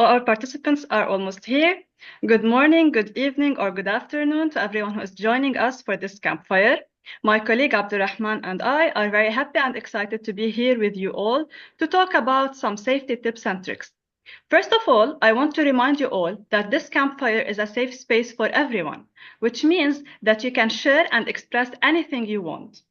All our participants are almost here. Good morning, good evening, or good afternoon to everyone who is joining us for this campfire. My colleague Abdurrahman and I are very happy and excited to be here with you all to talk about some safety tips and tricks. First of all, I want to remind you all that this campfire is a safe space for everyone, which means that you can share and express anything you want.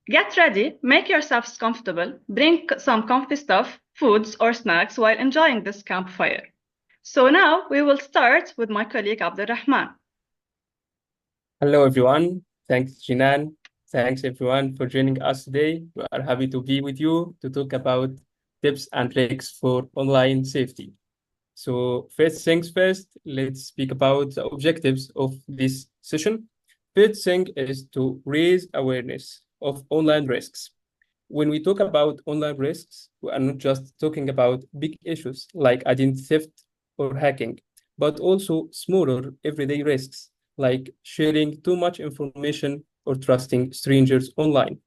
Get ready, make yourselves comfortable, bring some comfy stuff, foods, or snacks while enjoying this campfire. So now we will start with my colleague Abdurrahman. Hello, everyone. Thanks, Jinan. Thanks, everyone, for joining us today. We are happy to be with you to talk about tips and tricks for online safety. So, first things first, let's speak about the objectives of this session. First thing is to raise awareness of online risks. When we talk about online risks, we are not just talking about big issues like identity theft or hacking, but also smaller everyday risks like sharing too much information or trusting strangers online.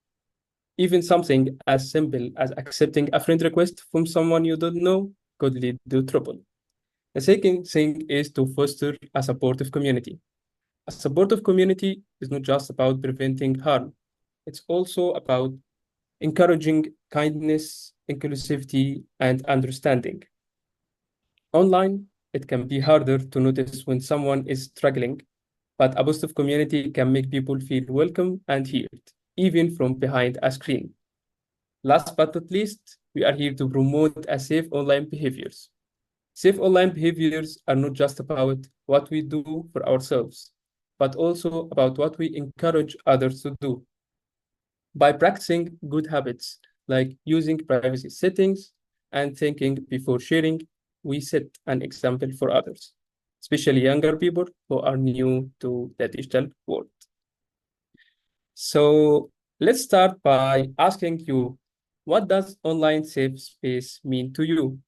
Even something as simple as accepting a friend request from someone you don't know could lead to trouble. The second thing is to foster a supportive community. A supportive community is not just about preventing harm, it's also about encouraging kindness, inclusivity, and understanding. Online, it can be harder to notice when someone is struggling, but a positive community can make people feel welcome and heard, even from behind a screen. Last but not least, we are here to promote a safe online behaviors. Safe online behaviors are not just about what we do for ourselves, but also about what we encourage others to do. By practicing good habits like using privacy settings and thinking before sharing, we set an example for others, especially younger people who are new to the digital world. So let's start by asking you, what does online safe space mean to you?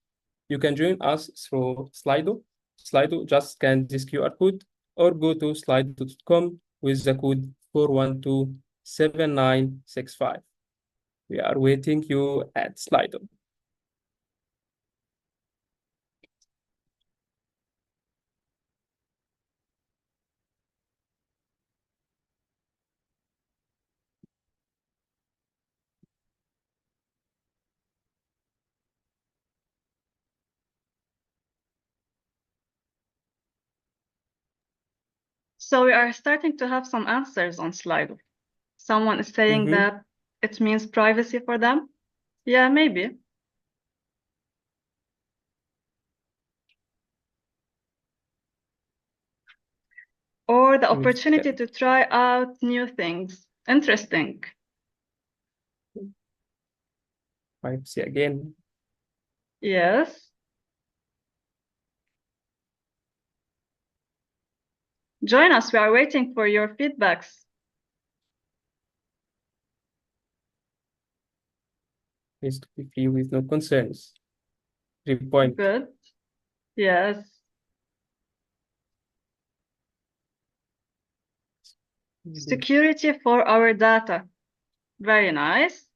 You can join us through Slido. Slido just scan this QR code or go to slido.com with the code 4127965. We are waiting you at Slido. So we are starting to have some answers on Slido. Someone is saying Mm-hmm. that it means privacy for them. Yeah, maybe. Or the opportunity to try out new things. Interesting. Privacy again. Yes. Join us. We are waiting for your feedbacks. Needs to be free with no concerns. 3 point. Good. Yes. Security for our data. Very nice.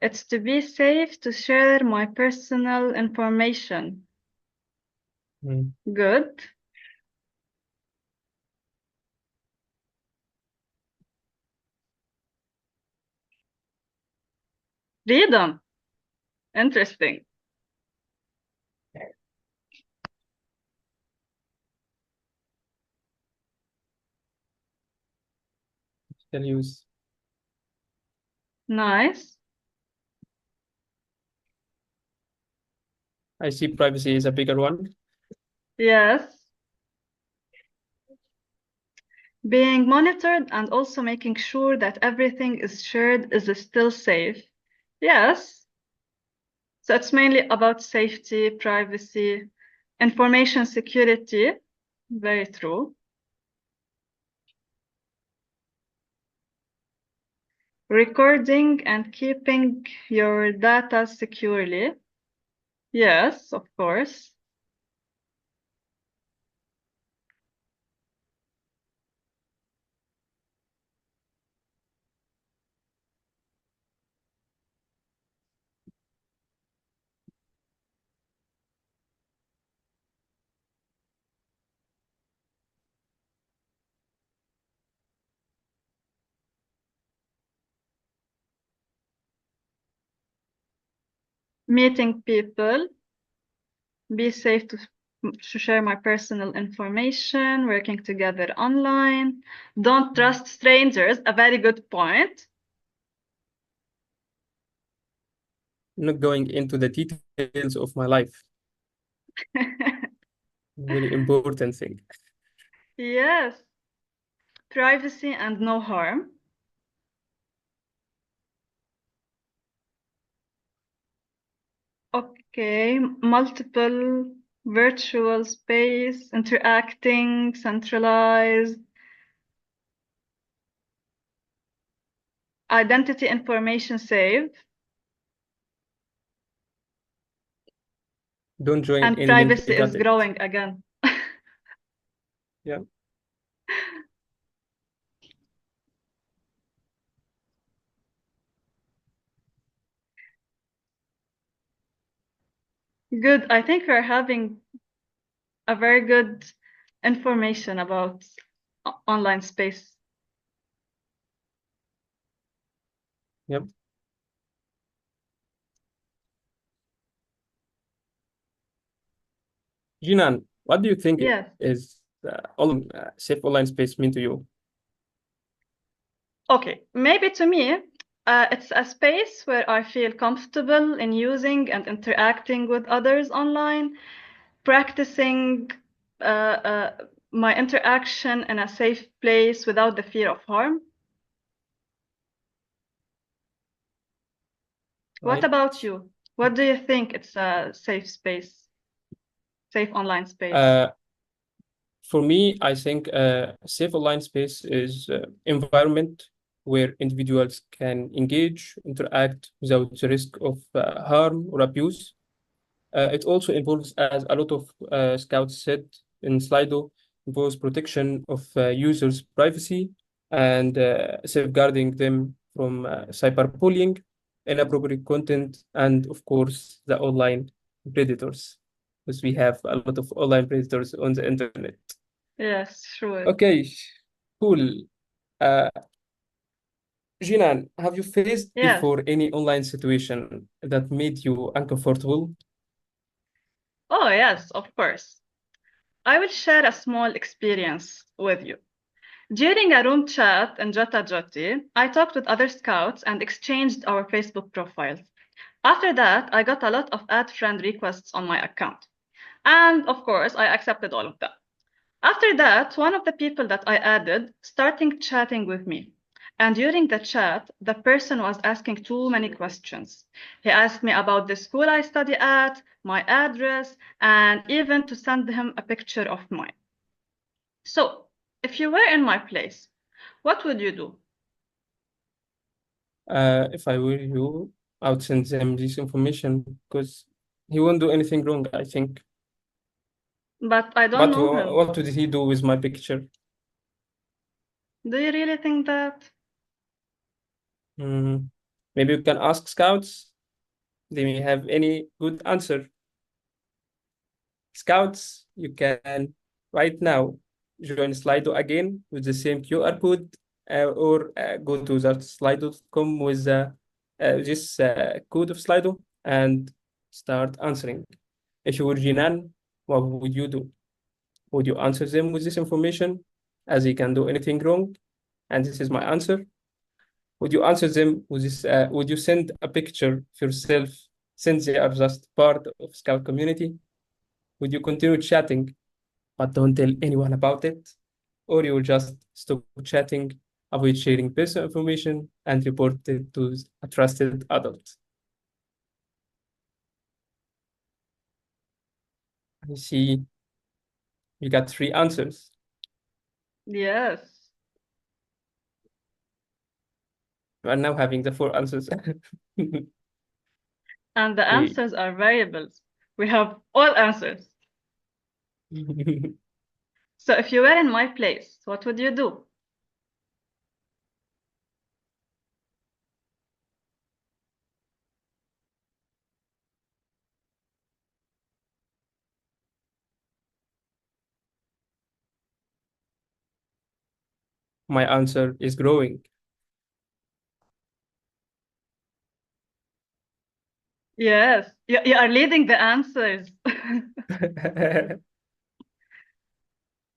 It's to be safe to share my personal information. Mm. Good. Freedom. Interesting. Shall use. Nice. I see privacy is a bigger one. Yes. Being monitored and also making sure that everything is shared is still safe. Yes. So it's mainly about safety, privacy, information security. Very true. Recording and keeping your data securely. Yes, of course. Meeting people, be safe to share my personal information, working together online. Don't trust strangers, a very good point. Not going into the details of my life. Very important thing. Yes, privacy and no harm. Okay, multiple virtual space, interacting, centralized, identity information saved, Don't join and any mental privacy is gadget. growing again. Yeah. Good. I think we're having a very good information about online space. Yep. Jinan, what do you think Yes. is online, safe online space mean to you? Okay. Maybe to me, it's a space where I feel comfortable in using and interacting with others online, practicing my interaction in a safe place without the fear of harm. What Right. about you? What do you think it's a safe space, safe online space? Uh, for me, I think safe online space is environment where individuals can engage, interact without the risk of harm or abuse. It also involves, as a lot of scouts said in Slido, involves protection of users' privacy and safeguarding them from cyberbullying, inappropriate content, and of course the online predators, because we have a lot of online predators on the internet. Yes, sure. Okay, cool. Uh, Jinan, have you faced Yes. before any online situation that made you uncomfortable? Oh, yes, of course. I will share a small experience with you. During a room chat in JOTA, I talked with other scouts and exchanged our Facebook profiles. After that, I got a lot of add friend requests on my account. And of course, I accepted all of them. After that, one of the people that I added started chatting with me. And during the chat, the person was asking too many questions. He asked me about the school I study at, my address, and even to send him a picture of mine. So, if you were in my place, what would you do? If I were you, I would send them this information because he won't do anything wrong, I think. But I don't But know him. what did he do with my picture? Do you really think that? Hmm. Maybe you can ask scouts. They may have any good answer. Scouts, you can right now join Slido again with the same QR code or go to that slido.com with this code of Slido and start answering. If you were Jinan, what would you do? Would you answer them with this information as he can do anything wrong? And this is my answer. Would you answer them with this? Would you send a picture of yourself since they are just part of Scout community? Would you continue chatting but don't tell anyone about it? Or you will just stop chatting, avoid sharing personal information, and report it to a trusted adult? I see you got three answers. Yes. You are now having the four answers. And the Okay. answers are variables. We have all answers. So if you were in my place, what would you do? My answer is growing. Yes, you are leading the answers.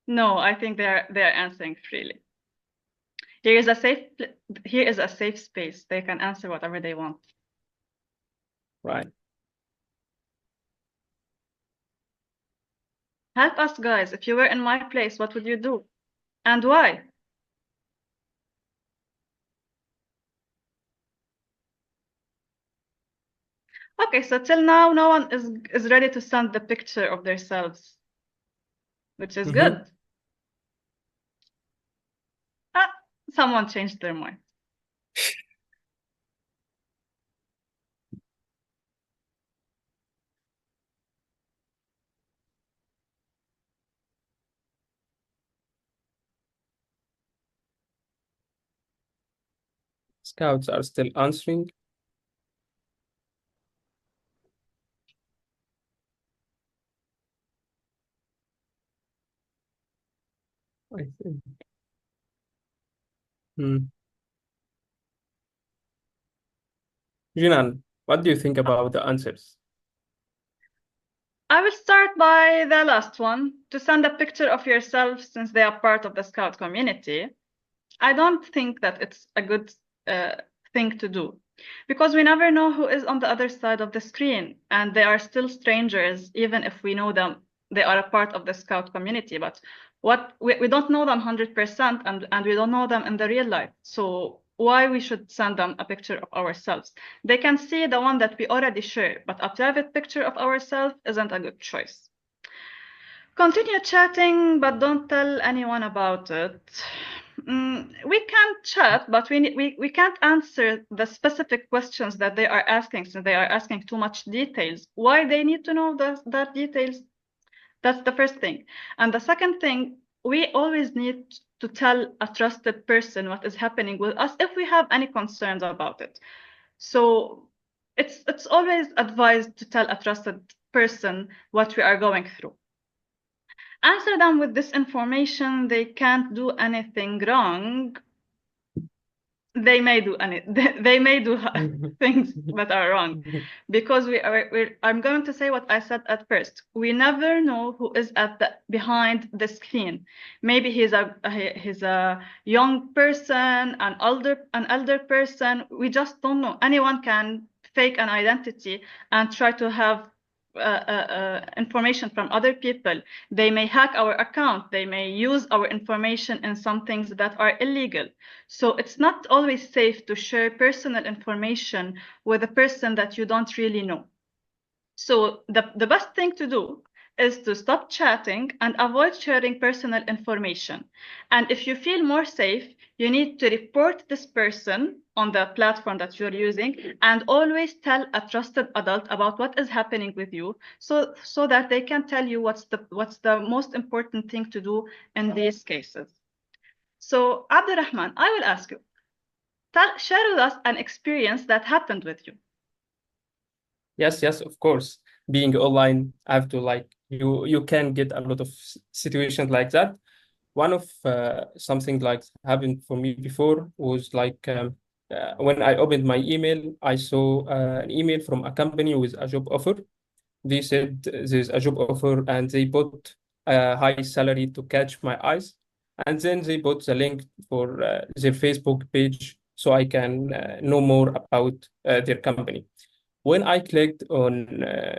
No, I think they are answering freely. Here is a here is a safe space. They can answer whatever they want. Right. Help us, guys. If you were in my place, what would you do? And why? Okay, so till now, no one is ready to send the picture of themselves, which is Mm-hmm. good. Ah, someone changed their mind. Scouts are still answering. I think. Hmm. Jinan, what do you think about the answers? I will start by the last one, to send a picture of yourself since they are part of the Scout community. I don't think that it's a good uh, thing to do because we never know who is on the other side of the screen, and they are still strangers, even if we know them. They are a part of the Scout community, but we don't know them 100%, and we don't know them in the real life. So why we should send them a picture of ourselves? They can see the one that we already share, but a private picture of ourselves isn't a good choice. Continue chatting, but don't tell anyone about it. We can chat, but we can't answer the specific questions that they are asking, since they are asking too much details. Why they need to know that details? That's the first thing. And the second thing, we always need to tell a trusted person what is happening with us if we have any concerns about it. So it's always advised to tell a trusted person what we are going through. Answer them with this information. They can't do anything wrong. They may do any they may do things that are wrong, because I'm going to say what I said at first. We never know who is at the behind the screen. Maybe he's a young person, an elder person. We just don't know. Anyone can fake an identity and try to have information from other people. They may hack our account. They may use our information in some things that are illegal. So it's not always safe to share personal information with a person that you don't really know. So the best thing to do is to stop chatting and avoid sharing personal information. And if you feel more safe, you need to report this person on the platform that you're using, and always tell a trusted adult about what is happening with you, so that they can tell you what's the most important thing to do in these cases. So Abdurrahman, I will ask you, share with us an experience that happened with you. Yes, yes, of course. Being online, I have to like you can get a lot of situations like that. One of something like happened for me before was like when I opened my email, I saw an email from a company with a job offer. They said there's a job offer and they put a high salary to catch my eyes. And then they put the link for their Facebook page so I can know more about their company. When I clicked on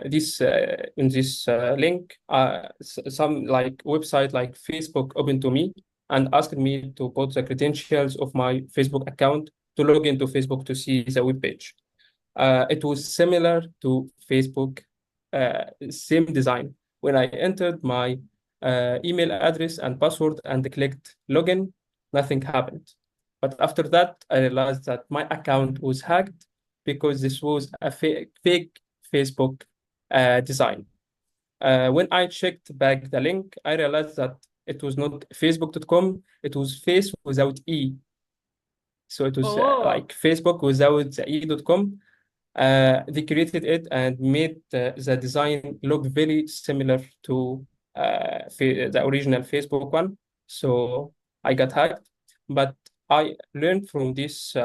this link, some like website like Facebook opened to me and asked me to put the credentials of my Facebook account to log into Facebook to see the web page. It was similar to Facebook, same design. When I entered my email address and password and clicked login, nothing happened. But after that, I realized that my account was hacked because this was a fake Facebook design. When I checked back the link, I realized that it was not facebook.com, it was face without E. So it was like Oh, Facebook without the e.com. They created it and made the design look very similar to the original Facebook one. So I got hacked, but I learned from this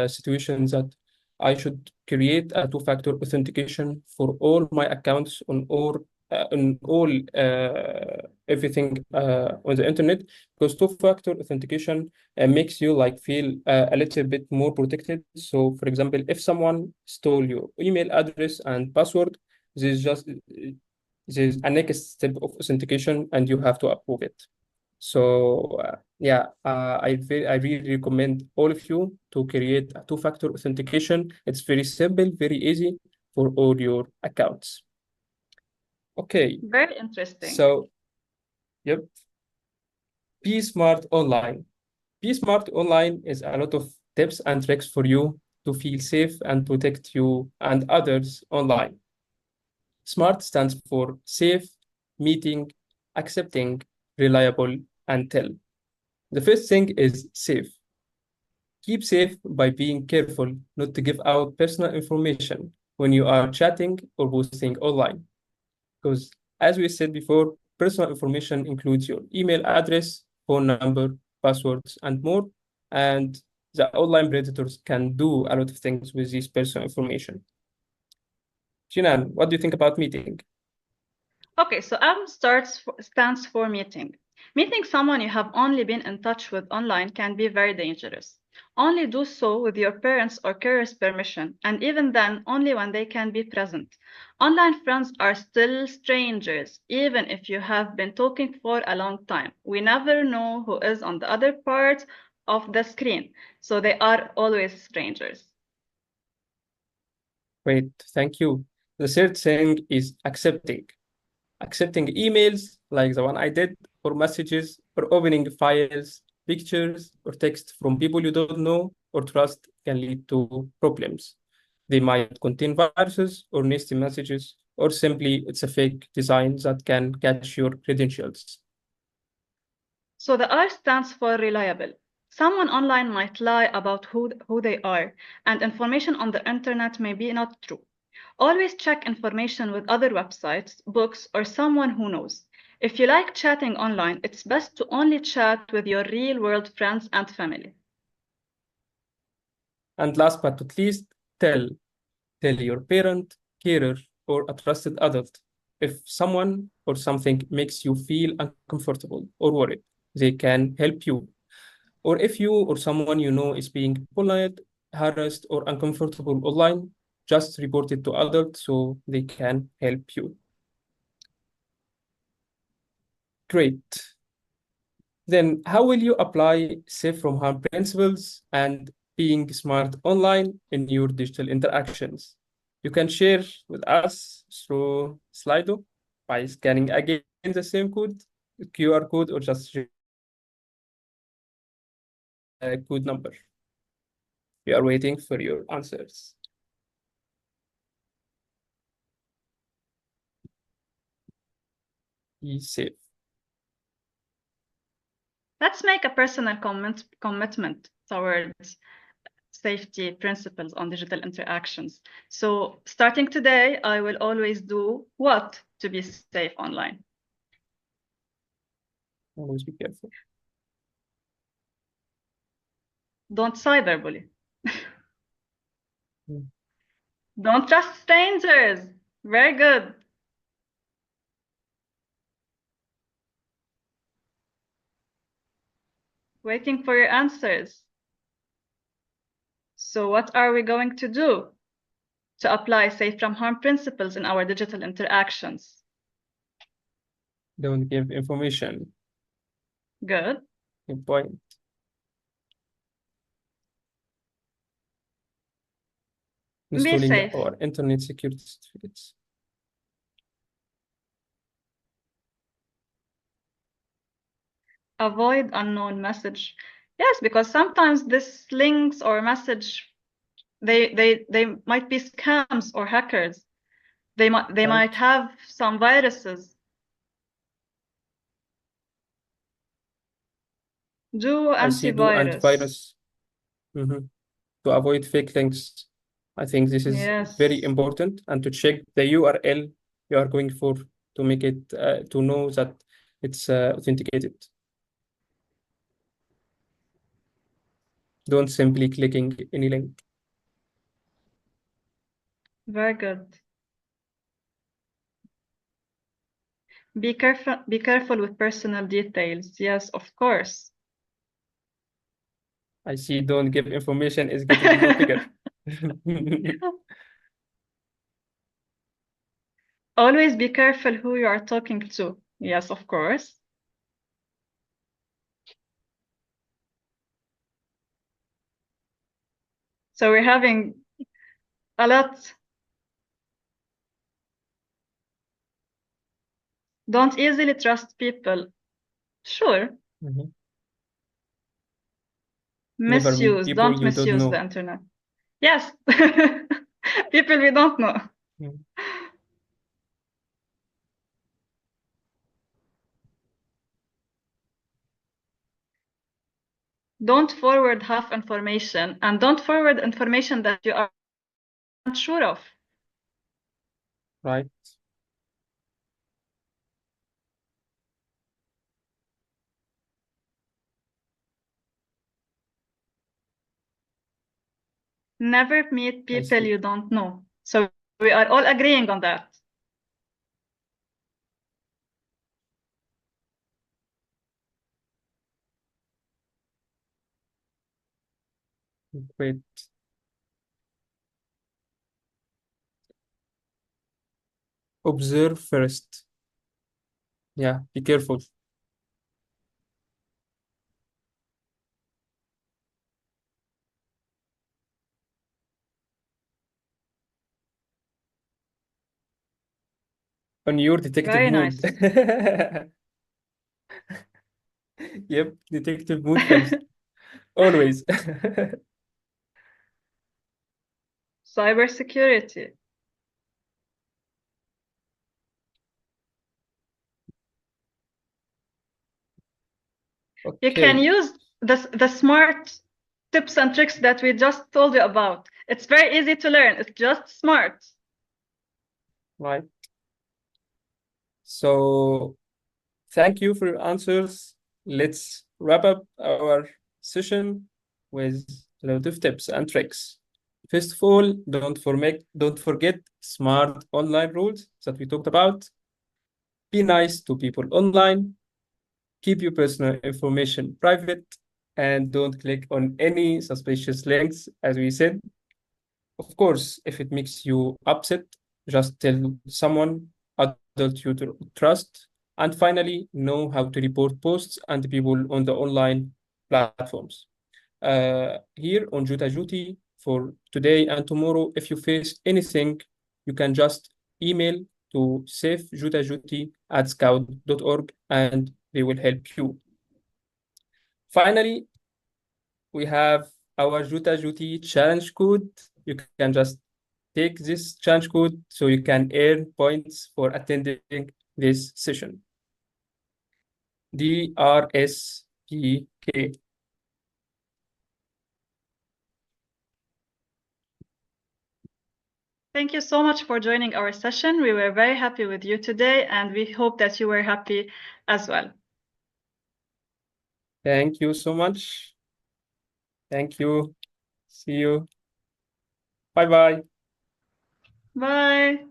situation that I should create a two-factor authentication for all my accounts on all everything on the internet, because two-factor authentication makes you like feel a little bit more protected. So, for example, if someone stole your email address and password, there's just there's a next step of authentication, and you have to approve it. So yeah, I really recommend all of you to create a two-factor authentication. It's very simple, very easy for all your accounts. Okay, Very interesting. so yep, be smart online. Be smart online is a lot of tips and tricks for you to feel safe and protect you and others online. SMART stands for safe, meeting, accepting, reliable, and tell. The first thing is safe. Keep safe by being careful not to give out personal information when you are chatting or posting online. Because, as we said before, personal information includes your email address, phone number, passwords, and more. And the online predators can do a lot of things with this personal information. Jinan, what do you think about meeting? Okay, so stands for meeting. Meeting someone you have only been in touch with online can be very dangerous. Only do so with your parents' or carer's permission, and even then, only when they can be present. Online friends are still strangers, even if you have been talking for a long time. We never know who is on the other part of the screen, so they are always strangers. Great, thank you. The third thing is accepting. Accepting emails like the one I did, or messages, or opening files, pictures, or text from people you don't know or trust can lead to problems. They might contain viruses or nasty messages, or simply it's a fake design that can catch your credentials. So the R stands for reliable. Someone online might lie about who they are, and information on the internet may be not true. Always check information with other websites, books, or someone who knows. If you like chatting online, it's best to only chat with your real world friends and family. And last but not least, tell. Tell your parent, carer, or a trusted adult. If someone or something makes you feel uncomfortable or worried, they can help you. Or if you or someone you know is being bullied, harassed, or uncomfortable online, just report it to adults so they can help you. Great. Then, how will you apply safe from harm principles and being smart online in your digital interactions? You can share with us through Slido by scanning again the same code, QR code, or just share a code number. We are waiting for your answers. Be safe. Let's make a personal commitment towards safety principles on digital interactions. So starting today, I will always do what to be safe online? Always be careful. Don't cyberbully. Mm. Don't trust strangers. Very good. Waiting for your answers. So what are we going to do to apply safe from harm principles in our digital interactions? Don't give information. Good. Good point. Be Installing safe. our internet security certificates. Avoid unknown message. Yes, because sometimes this links or message, they might be scams or hackers. They Right. might have some viruses. Do I see do antivirus. antivirus. Mhm. To avoid fake links. I think this is very Yes. important, and to check the URL you are going for to make it to know that it's authenticated. Don't simply clicking any link. Very good. Be careful with personal details. Yes, of course. I see don't give information is getting more bigger. Always be careful who you are talking to. Yes, of course. So we're having a lot. Don't easily trust people. Sure. Mhm. Never meet Misuse. people Don't you don't misuse the know. internet. Yes. People we don't know. Mm. Don't forward half information and don't forward information that you are not sure of. Right. Never meet I people see. you don't know. So we are all agreeing on that. Great. Observe first. Yeah, be careful. On your detective Very mood. nice. Yep, detective mood first. Always. Cybersecurity. You can Okay, use the smart tips and tricks that we just told you about. It's very easy to learn. It's just smart. right. So thank you for your answers. Let's wrap up our session with a lot of tips and tricks. First of all, don't forget smart online rules that we talked about. Be nice to people online. Keep your personal information private and don't click on any suspicious links, as we said. Of course, if it makes you upset, just tell someone adult you trust. And finally, know how to report posts and people on the online platforms. Here on JOTA for today and tomorrow, if you face anything, you can just email to safejotajuti@scout.org and they will help you. Finally, we have our JOTA challenge code. You can just take this challenge code so you can earn points for attending this session. DRSPK. Thank you so much for joining our session. We were very happy with you today, and we hope that you were happy as well. Thank you so much. Thank you. See you. Bye bye. Bye.